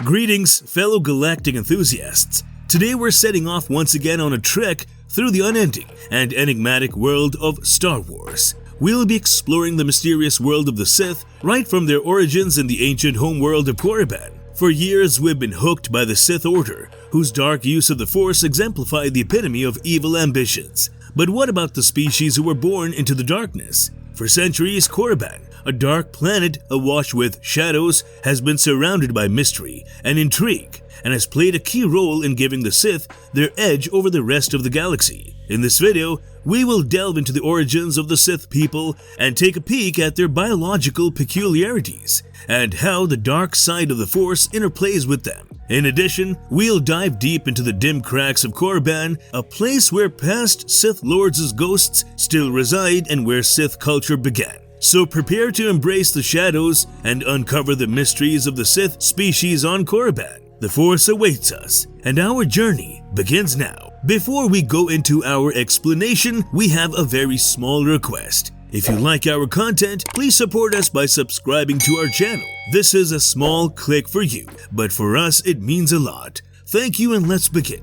Greetings, fellow galactic enthusiasts. Today we're setting off once again on a trek through the unending and enigmatic world of Star Wars. We'll be exploring the mysterious world of the Sith right from their origins in the ancient homeworld of Korriban. For years we've been hooked by the Sith Order, whose dark use of the Force exemplified the epitome of evil ambitions. But what about the species who were born into the darkness? For centuries, Korriban, a dark planet awash with shadows, has been surrounded by mystery and intrigue, and has played a key role in giving the Sith their edge over the rest of the galaxy. In this video, we will delve into the origins of the Sith people and take a peek at their biological peculiarities and how the dark side of the Force interplays with them. In addition, we'll dive deep into the dim cracks of Korriban, a place where past Sith Lords' ghosts still reside and where Sith culture began. So prepare to embrace the shadows and uncover the mysteries of the Sith species on Korriban. The Force awaits us, and our journey begins now. Before we go into our explanation, we have a very small request. If you like our content, please support us by subscribing to our channel. This is a small click for you, but for us it means a lot. Thank you, and let's begin.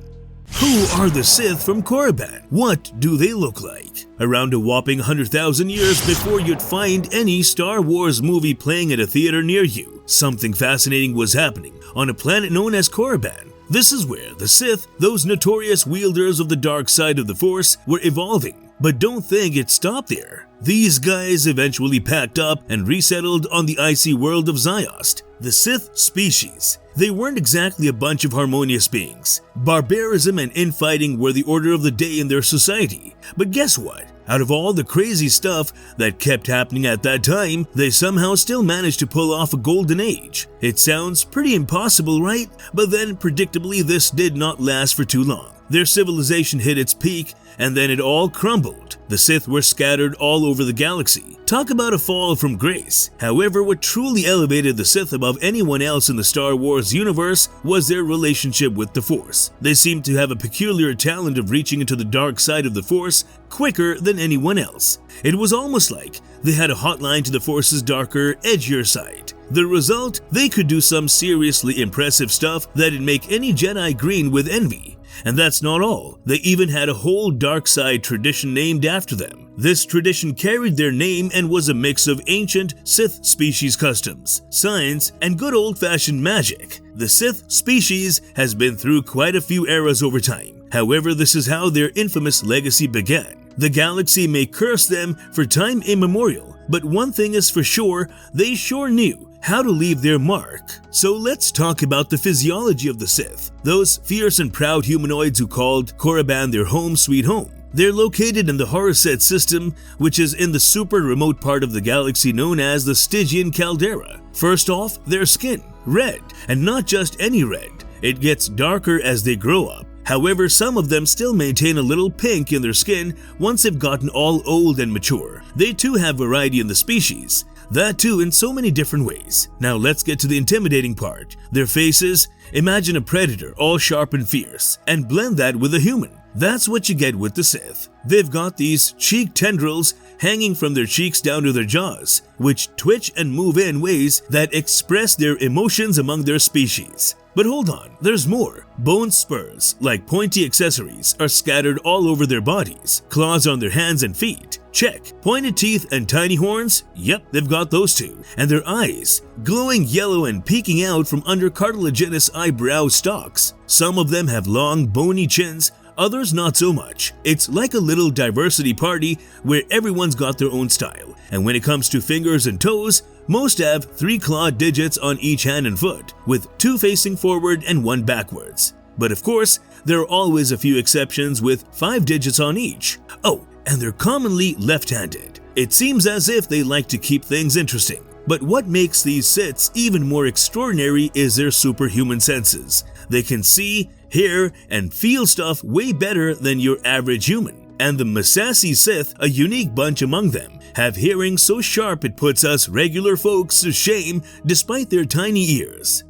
Who are the Sith from Korriban? What do they look like? Around a whopping 100,000 years before you'd find any Star Wars movie playing at a theater near you, something fascinating was happening on a planet known as Korriban. This is where the Sith, those notorious wielders of the dark side of the Force, were evolving. But don't think it stopped there. These guys eventually packed up and resettled on the icy world of Ziost. The Sith species. They weren't exactly a bunch of harmonious beings. Barbarism and infighting were the order of the day in their society. But guess what? Out of all the crazy stuff that kept happening at that time, they somehow still managed to pull off a golden age. It sounds pretty impossible, right? But then, predictably, this did not last for too long. Their civilization hit its peak, and then it all crumbled. The Sith were scattered all over the galaxy. Talk about a fall from grace. However, what truly elevated the Sith above anyone else in the Star Wars universe was their relationship with the Force. They seemed to have a peculiar talent of reaching into the dark side of the Force quicker than anyone else. It was almost like they had a hotline to the Force's darker, edgier side. The result? They could do some seriously impressive stuff that'd make any Jedi green with envy. And that's not all. They even had a whole dark side tradition named after them. This tradition carried their name and was a mix of ancient Sith species customs, science, and good old-fashioned magic. The Sith species has been through quite a few eras over time. However, this is how their infamous legacy began. The galaxy may curse them for time immemorial, but one thing is for sure, they sure knew how to leave their mark. So let's talk about the physiology of the Sith, those fierce and proud humanoids who called Korriban their home sweet home. They're located in the Horused system, which is in the super remote part of the galaxy known as the Stygian Caldera. First off, their skin, red, and not just any red. It gets darker as they grow up. However, some of them still maintain a little pink in their skin once they've gotten all old and mature. They too have variety in the species. That too in so many different ways. Now let's get to the intimidating part. Their faces. Imagine a predator all sharp and fierce, and blend that with a human. That's what you get with the Sith. They've got these cheek tendrils hanging from their cheeks down to their jaws, which twitch and move in ways that express their emotions among their species. But hold on, there's more. Bone spurs, like pointy accessories, are scattered all over their bodies. Claws on their hands and feet. Check. Pointed teeth and tiny horns? Yep, they've got those too. And their eyes, glowing yellow and peeking out from under cartilaginous eyebrow stalks. Some of them have long, bony chins, others not so much. It's like a little diversity party where everyone's got their own style. And when it comes to fingers and toes, most have 3 clawed digits on each hand and foot, with 2 facing forward and 1 backwards. But of course, there are always a few exceptions with 5 digits on each. Oh, and they're commonly left-handed. It seems as if they like to keep things interesting. But what makes these Siths even more extraordinary is their superhuman senses. They can see, hear, and feel stuff way better than your average human. And the Massassi Sith, a unique bunch among them, have hearing so sharp it puts us regular folks to shame despite their tiny ears.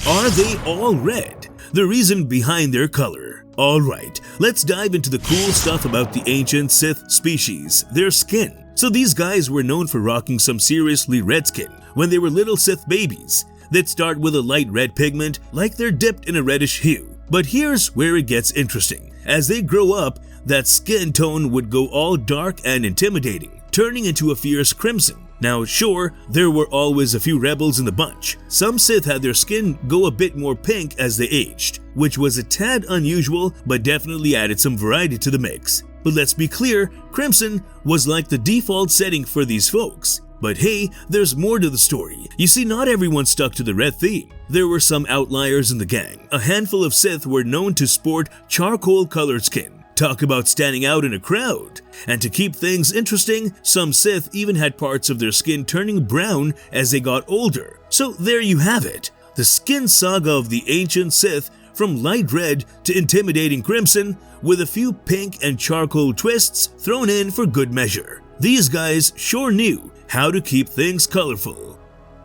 Are they all red? The reason behind their color. Alright, let's dive into the cool stuff about the ancient Sith species, their skin. So these guys were known for rocking some seriously red skin when they were little Sith babies. They'd start with a light red pigment, like they're dipped in a reddish hue. But here's where it gets interesting. As they grow up, that skin tone would go all dark and intimidating, turning into a fierce crimson. Now sure, there were always a few rebels in the bunch. Some Sith had their skin go a bit more pink as they aged, which was a tad unusual but definitely added some variety to the mix. But let's be clear, crimson was like the default setting for these folks. But hey, there's more to the story. You see, not everyone stuck to the red theme. There were some outliers in the gang. A handful of Sith were known to sport charcoal-colored skin. Talk about standing out in a crowd. And to keep things interesting, some Sith even had parts of their skin turning brown as they got older. So there you have it. The skin saga of the ancient Sith, from light red to intimidating crimson, with a few pink and charcoal twists thrown in for good measure. These guys sure knew how to keep things colorful.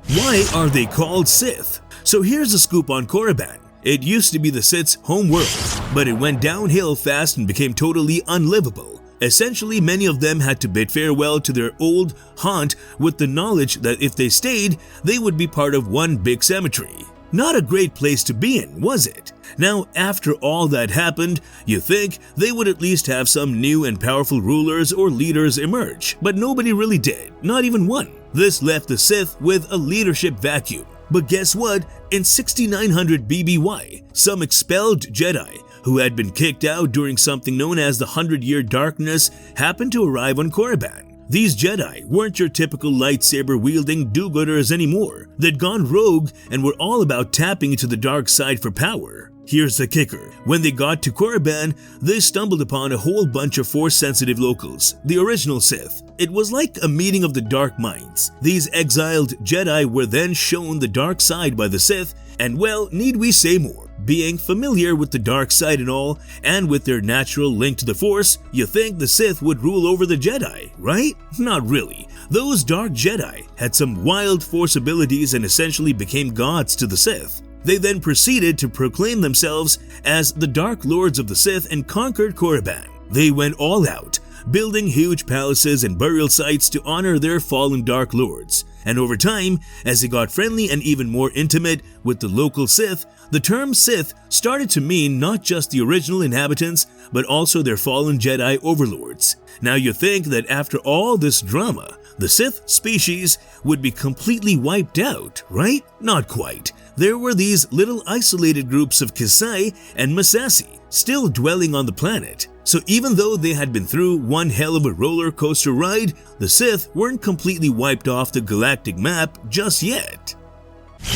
Why are they called Sith? So here's a scoop on Korriban. It used to be the Sith's home world, but it went downhill fast and became totally unlivable. Essentially, many of them had to bid farewell to their old haunt with the knowledge that if they stayed, they would be part of one big cemetery. Not a great place to be in, was it? Now, after all that happened, you think they would at least have some new and powerful rulers or leaders emerge, but nobody really did, not even one. This left the Sith with a leadership vacuum. But guess what? In 6900 BBY, some expelled Jedi who had been kicked out during something known as the 100-Year Darkness happened to arrive on Korriban. These Jedi weren't your typical lightsaber-wielding do-gooders anymore. They'd gone rogue and were all about tapping into the dark side for power. Here's the kicker. When they got to Korriban, they stumbled upon a whole bunch of Force-sensitive locals, the original Sith. It was like a meeting of the dark minds. These exiled Jedi were then shown the dark side by the Sith, and well, need we say more? Being familiar with the dark side and all, and with their natural link to the Force, you think the Sith would rule over the Jedi, right? Not really. Those dark Jedi had some wild Force abilities and essentially became gods to the Sith. They then proceeded to proclaim themselves as the Dark Lords of the Sith and conquered Korriban. They went all out, building huge palaces and burial sites to honor their fallen Dark Lords. And over time, as they got friendly and even more intimate with the local Sith, the term Sith started to mean not just the original inhabitants, but also their fallen Jedi overlords. Now you think that after all this drama, the Sith species would be completely wiped out, right? Not quite. There were these little isolated groups of Kisai and Massassi still dwelling on the planet. So even though they had been through one hell of a roller coaster ride, the Sith weren't completely wiped off the galactic map just yet.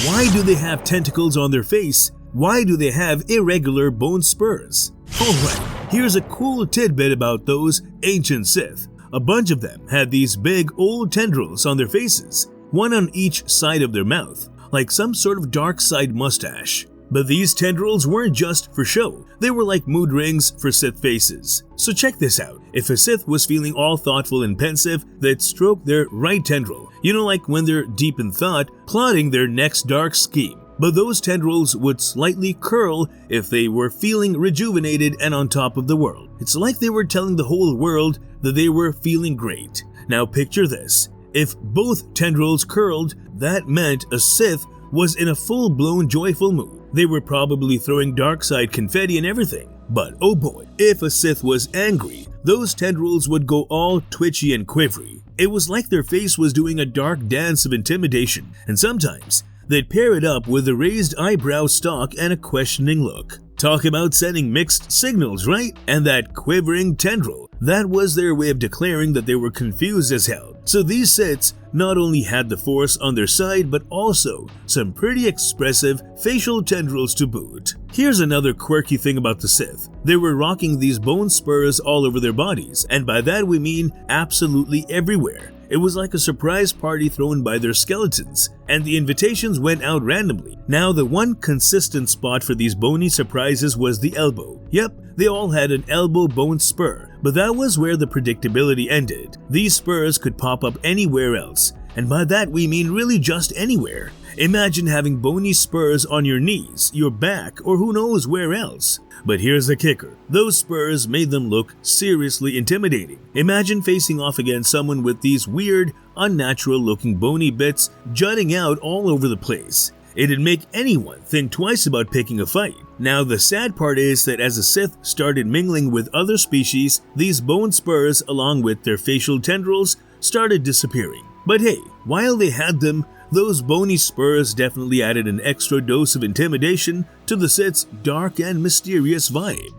Why do they have tentacles on their face? Why do they have irregular bone spurs? Alright, here's a cool tidbit about those ancient Sith. A bunch of them had these big old tendrils on their faces, one on each side of their mouth, like some sort of dark side mustache. But these tendrils weren't just for show, they were like mood rings for Sith faces. So check this out, if a Sith was feeling all thoughtful and pensive, they'd stroke their right tendril, like when they're deep in thought, plotting their next dark scheme. But those tendrils would slightly curl if they were feeling rejuvenated and on top of the world. It's like they were telling the whole world that they were feeling great. Now picture this, if both tendrils curled, that meant a Sith was in a full-blown joyful mood. They were probably throwing dark side confetti and everything. But oh boy, if a Sith was angry, those tendrils would go all twitchy and quivery. It was like their face was doing a dark dance of intimidation, and sometimes they'd pair it up with a raised eyebrow stalk and a questioning look. Talk about sending mixed signals, right? And that quivering tendril, that was their way of declaring that they were confused as hell. So these Siths not only had the Force on their side, but also some pretty expressive facial tendrils to boot. Here's another quirky thing about the Sith. They were rocking these bone spurs all over their bodies, and by that we mean absolutely everywhere. It was like a surprise party thrown by their skeletons, and the invitations went out randomly. Now, the one consistent spot for these bony surprises was the elbow. Yep, they all had an elbow bone spur, but that was where the predictability ended. These spurs could pop up anywhere else, and by that we mean really just anywhere. Imagine having bony spurs on your knees, your back, or who knows where else. But here's the kicker. Those spurs made them look seriously intimidating. Imagine facing off against someone with these weird, unnatural looking bony bits jutting out all over the place. It'd make anyone think twice about picking a fight. Now the sad part is that as the Sith started mingling with other species, these bone spurs along with their facial tendrils started disappearing. But hey, while they had them, those bony spurs definitely added an extra dose of intimidation to the Sith's dark and mysterious vibe.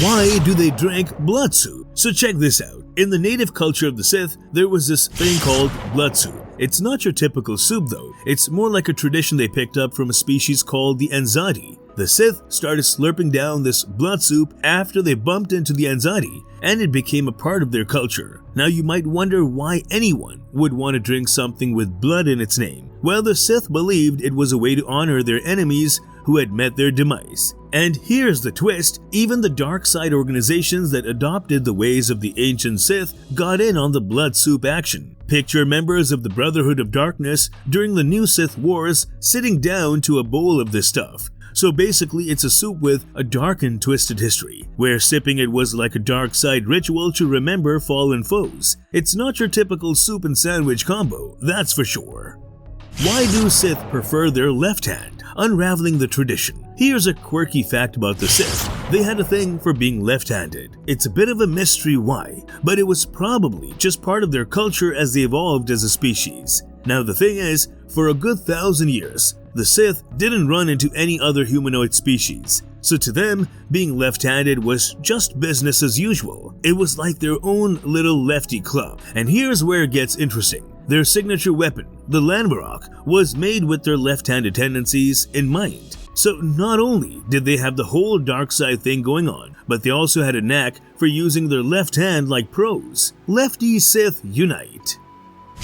Why do they drink blood soup? So check this out. In the native culture of the Sith, there was this thing called blood soup. It's not your typical soup though, it's more like a tradition they picked up from a species called the Anzadi. The Sith started slurping down this blood soup after they bumped into the Anzadi, and it became a part of their culture. Now you might wonder why anyone would want to drink something with blood in its name. Well, the Sith believed it was a way to honor their enemies who had met their demise. And here's the twist, even the dark side organizations that adopted the ways of the ancient Sith got in on the blood soup action. Picture members of the Brotherhood of Darkness during the New Sith Wars sitting down to a bowl of this stuff. So basically it's a soup with a dark and twisted history, where sipping it was like a dark side ritual to remember fallen foes. It's not your typical soup and sandwich combo, that's for sure. Why do Sith prefer their left hand? Unraveling the tradition. Here's a quirky fact about the Sith. They had a thing for being left-handed. It's a bit of a mystery why, but it was probably just part of their culture as they evolved as a species. Now the thing is, for a good 1,000 years, the Sith didn't run into any other humanoid species. So to them, being left-handed was just business as usual. It was like their own little lefty club. And here's where it gets interesting. Their signature weapon, the Lanvarok, was made with their left-handed tendencies in mind. So not only did they have the whole dark side thing going on, but they also had a knack for using their left hand like pros. Lefty Sith unite.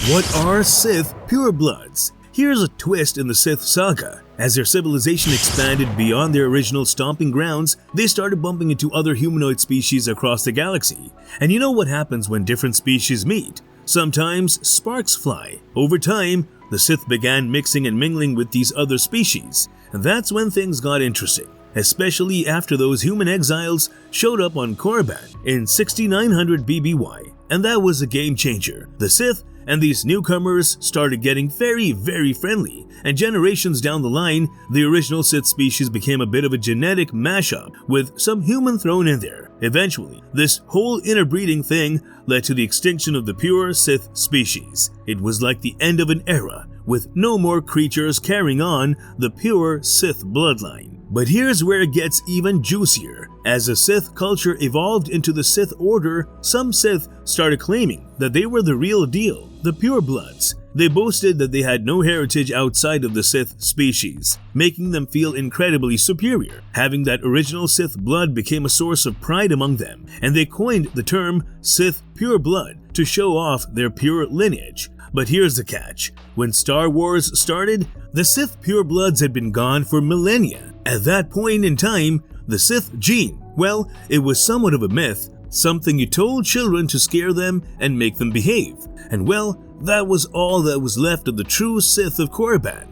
What are Sith purebloods? Here's a twist in the Sith saga. As their civilization expanded beyond their original stomping grounds, they started bumping into other humanoid species across the galaxy. And you know what happens when different species meet? Sometimes sparks fly. Over time, the Sith began mixing and mingling with these other species, and that's when things got interesting, especially after those human exiles showed up on Korriban in 6900 BBY, and that was a game changer. The Sith and these newcomers started getting very friendly, and generations down the line, the original Sith species became a bit of a genetic mashup with some human thrown in there. Eventually, this whole interbreeding thing led to the extinction of the pure Sith species. It was like the end of an era, with no more creatures carrying on the pure Sith bloodline. But here's where it gets even juicier. As the Sith culture evolved into the Sith Order, some Sith started claiming that they were the real deal, the purebloods. They boasted that they had no heritage outside of the Sith species, making them feel incredibly superior. Having that original Sith blood became a source of pride among them, and they coined the term Sith pureblood to show off their pure lineage. But here's the catch. When Star Wars started, the Sith purebloods had been gone for millennia. At that point in time, the Sith gene, well, it was somewhat of a myth, something you told children to scare them and make them behave. And well, that was all that was left of the true Sith of Korriban.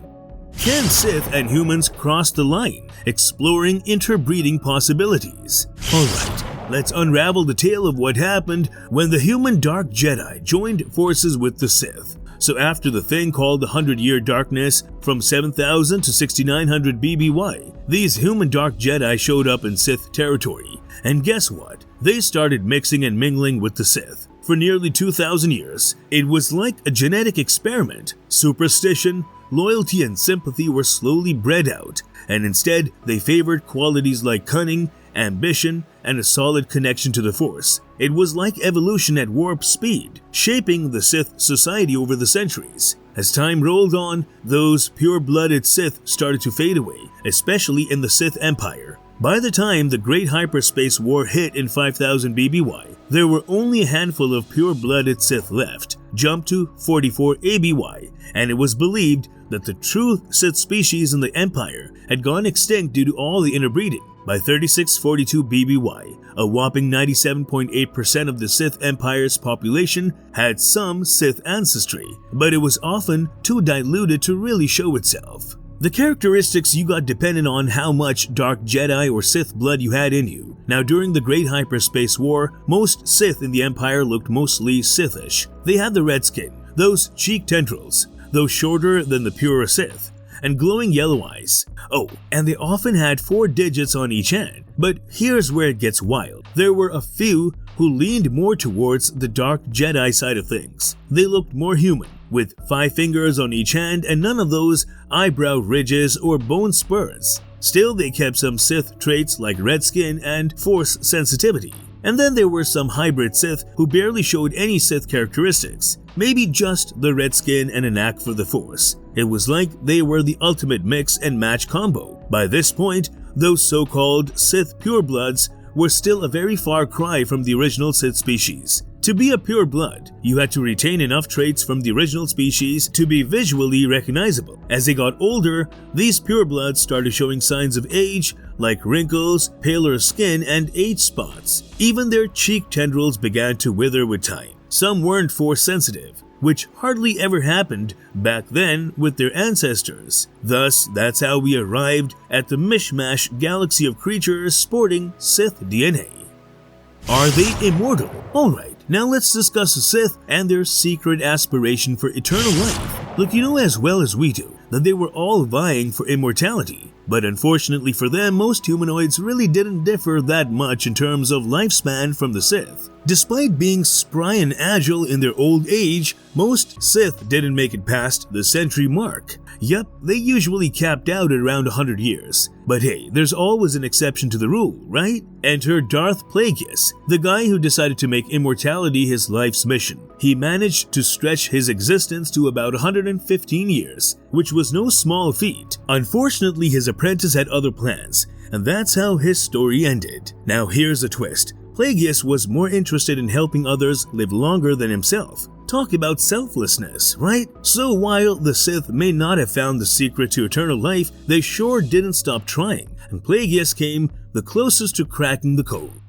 Can Sith and humans cross the line, exploring interbreeding possibilities? Alright, let's unravel the tale of what happened when the human Dark Jedi joined forces with the Sith. So after the thing called the 100-Year Darkness from 7000 to 6900 BBY, these human Dark Jedi showed up in Sith territory. And guess what? They started mixing and mingling with the Sith. For nearly 2,000 years, it was like a genetic experiment. Superstition, loyalty, and sympathy were slowly bred out, and instead they favored qualities like cunning, ambition, and a solid connection to the Force. It was like evolution at warp speed, shaping the Sith society over the centuries. As time rolled on, those pure-blooded Sith started to fade away, especially in the Sith Empire. By the time the Great Hyperspace War hit in 5000 BBY, there were only a handful of pure-blooded Sith left, jumped to 44 ABY, and it was believed that the true Sith species in the Empire had gone extinct due to all the interbreeding. By 3642 BBY, a whopping 97.8% of the Sith Empire's population had some Sith ancestry, but it was often too diluted to really show itself. The characteristics you got depended on how much Dark Jedi or Sith blood you had in you. Now during the Great Hyperspace War, most Sith in the Empire looked mostly Sithish. They had the red skin, those cheek tendrils, though shorter than the pure Sith, and glowing yellow eyes. Oh, and they often had 4 digits on each hand. But here's where it gets wild. There were a few who leaned more towards the dark Jedi side of things. They looked more human, with 5 fingers on each hand and none of those eyebrow ridges or bone spurs. Still, they kept some Sith traits like red skin and Force sensitivity. And then there were some hybrid Sith who barely showed any Sith characteristics, maybe just the red skin and a knack for the Force. It was like they were the ultimate mix and match combo. By this point, those so-called Sith purebloods were still a very far cry from the original Sith species. To be a pure blood, you had to retain enough traits from the original species to be visually recognizable. As they got older, these purebloods started showing signs of age, like wrinkles, paler skin, and age spots. Even their cheek tendrils began to wither with time. Some weren't Force sensitive, which hardly ever happened back then with their ancestors. Thus, that's how we arrived at the mishmash galaxy of creatures sporting Sith DNA. Are they immortal? Alright, now let's discuss the Sith and their secret aspiration for eternal life. Look, you know as well as we do that they were all vying for immortality. But unfortunately for them, most humanoids really didn't differ that much in terms of lifespan from the Sith. Despite being spry and agile in their old age, most Sith didn't make it past the century mark. Yup, they usually capped out at around 100 years. But hey, there's always an exception to the rule, right? Enter Darth Plagueis, the guy who decided to make immortality his life's mission. He managed to stretch his existence to about 115 years, which was no small feat. Unfortunately, his apprentice had other plans, and that's how his story ended. Now here's a twist. Plagueis was more interested in helping others live longer than himself. Talk about selflessness, right? So while the Sith may not have found the secret to eternal life, they sure didn't stop trying, and Plagueis came the closest to cracking the code.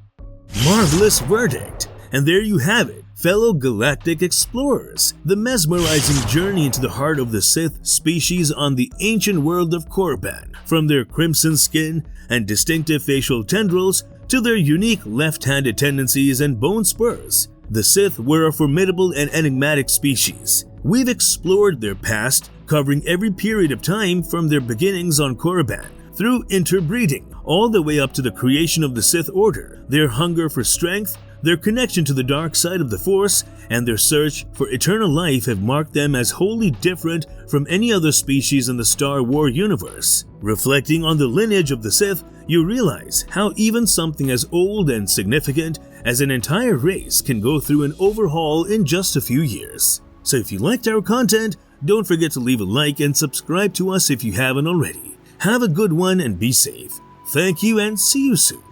Marvelous verdict! And there you have it, fellow galactic explorers, the mesmerizing journey into the heart of the Sith species on the ancient world of Korriban. From their crimson skin and distinctive facial tendrils to their unique left-handed tendencies and bone spurs, the Sith were a formidable and enigmatic species. We've explored their past, covering every period of time from their beginnings on Korriban, through interbreeding, all the way up to the creation of the Sith Order, their hunger for strength, their connection to the dark side of the Force, and their search for eternal life have marked them as wholly different from any other species in the Star Wars universe. Reflecting on the lineage of the Sith, you realize how even something as old and significant as an entire race can go through an overhaul in just a few years. So if you liked our content, don't forget to leave a like and subscribe to us if you haven't already. Have a good one and be safe. Thank you and see you soon.